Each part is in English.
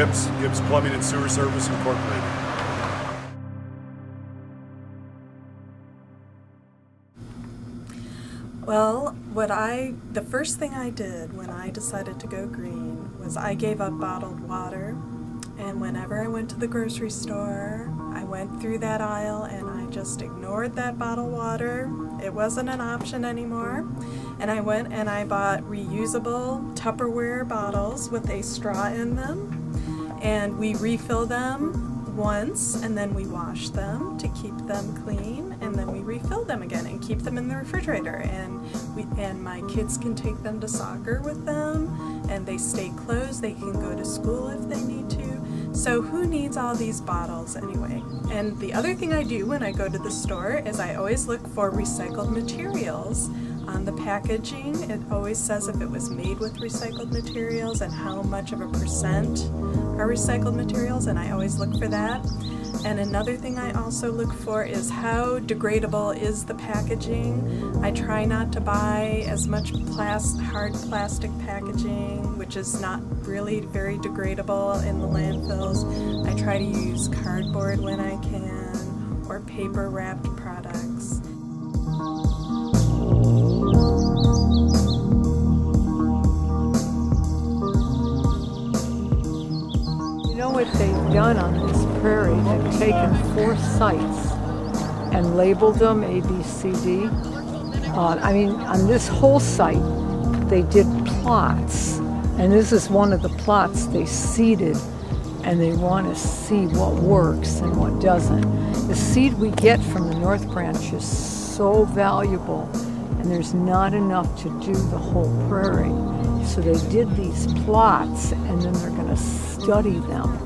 Gibbs Plumbing and Sewer Service Incorporated. Well, the first thing I did when I decided to go green was I gave up bottled water, and whenever I went to the grocery store, I went through that aisle and I just ignored that bottled water. It wasn't an option anymore. And I went and I bought reusable Tupperware bottles with a straw in them, and we refill them once and then we wash them to keep them clean, and then we refill them again and keep them in the refrigerator, and my kids can take them to soccer with them and they stay closed. They can go to school if they need to. So who needs all these bottles anyway? And the other thing I do when I go to the store is I always look for recycled materials. On the packaging, it always says if it was made with recycled materials and how much of a percent are recycled materials, and I always look for that. And another thing I also look for is how degradable is the packaging. I try not to buy as much hard plastic packaging, which is not really very degradable in the landfills. I try to use cardboard when I can, or paper wrapped products. You know what they've done on this prairie? They've taken 4 sites and labeled them A, B, C, D. I mean, on this whole site, they did plots, and this is one of the plots they seeded, and they want to see what works and what doesn't. The seed we get from the North Branch is so valuable, and there's not enough to do the whole prairie. So they did these plots, and then they're going to study them.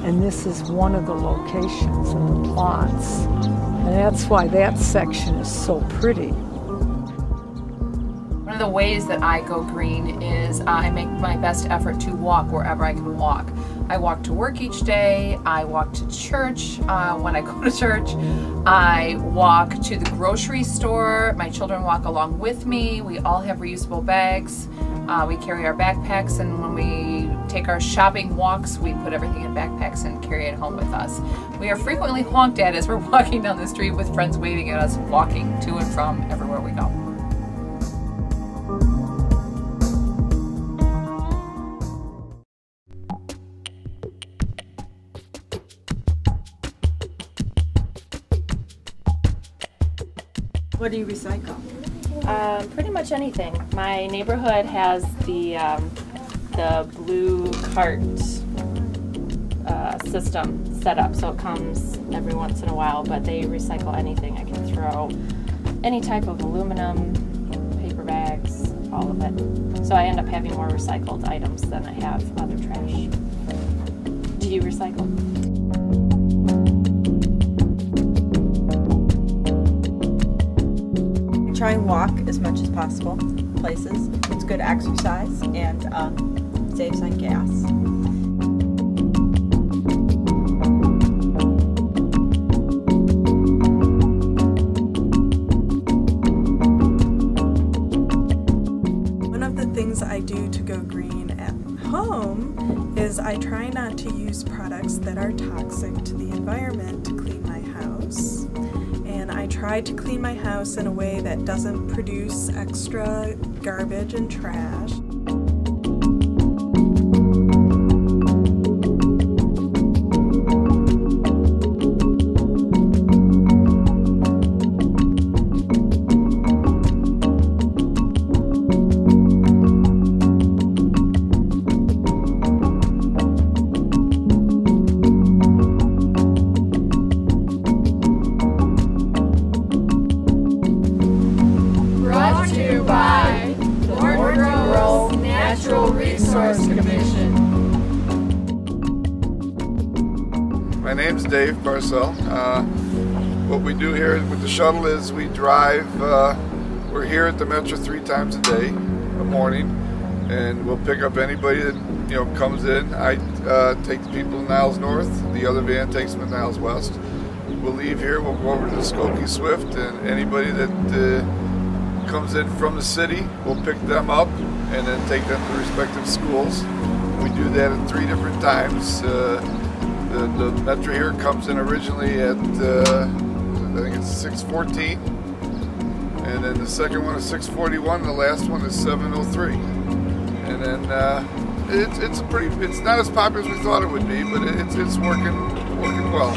And this is one of the locations of the plots. And that's why that section is so pretty. One of the ways that I go green is I make my best effort to walk wherever I can walk. I walk to work each day, I walk to church when I go to church, I walk to the grocery store, my children walk along with me, we all have reusable bags, we carry our backpacks, and when we take our shopping walks, we put everything in backpacks and carry it home with us. We are frequently honked at as we're walking down the street with friends waving at us, walking to and from everywhere we go. What do you recycle? Pretty much anything. My neighborhood has the blue cart system set up, so it comes every once in a while, but they recycle anything. I can throw any type of aluminum, paper bags, all of it. So I end up having more recycled items than I have other trash. Do you recycle? Try and walk as much as possible places. It's good exercise and saves on gas. One of the things I do to go green at home is I try not to use products that are toxic to the environment to clean my house. And I try to clean my house in a way that doesn't produce extra garbage and trash. By the Morton Natural Resource Commission. My name's Dave Parcell. What we do here with the shuttle is we drive, we're here at the Metro 3 times a day, a morning, and we'll pick up anybody that comes in. I take the people to Niles North, the other van takes them to Niles West. We'll leave here, we'll go over to the Skokie Swift, and anybody that comes in from the city, we'll pick them up and then take them to respective schools. We do that at 3 different times. The Metro here comes in originally at, I think it's 6:14. And then the second one is 6:41, and the last one is 7:03. And then it's not as popular as we thought it would be, but it's working well.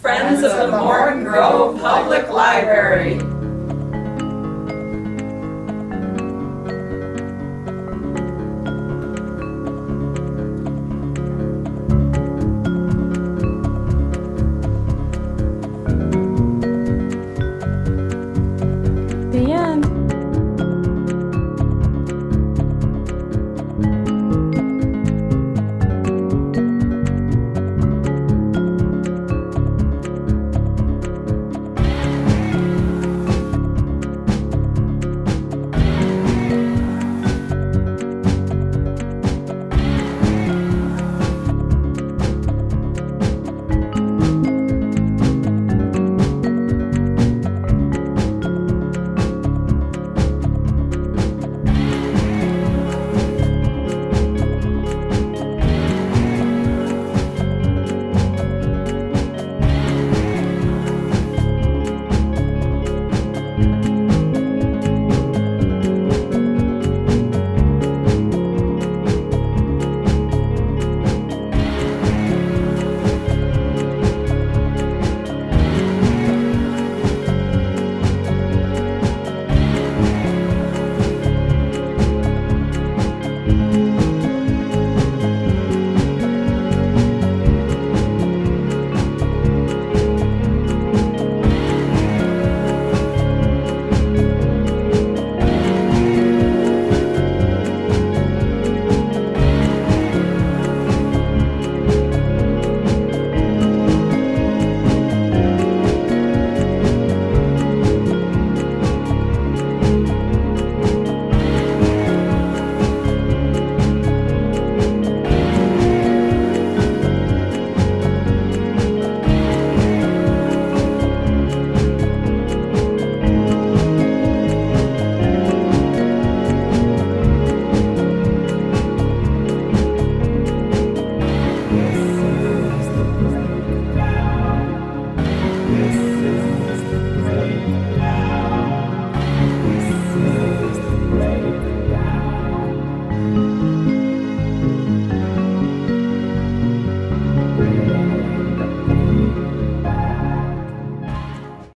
Friends of the Morton Grove Public Library.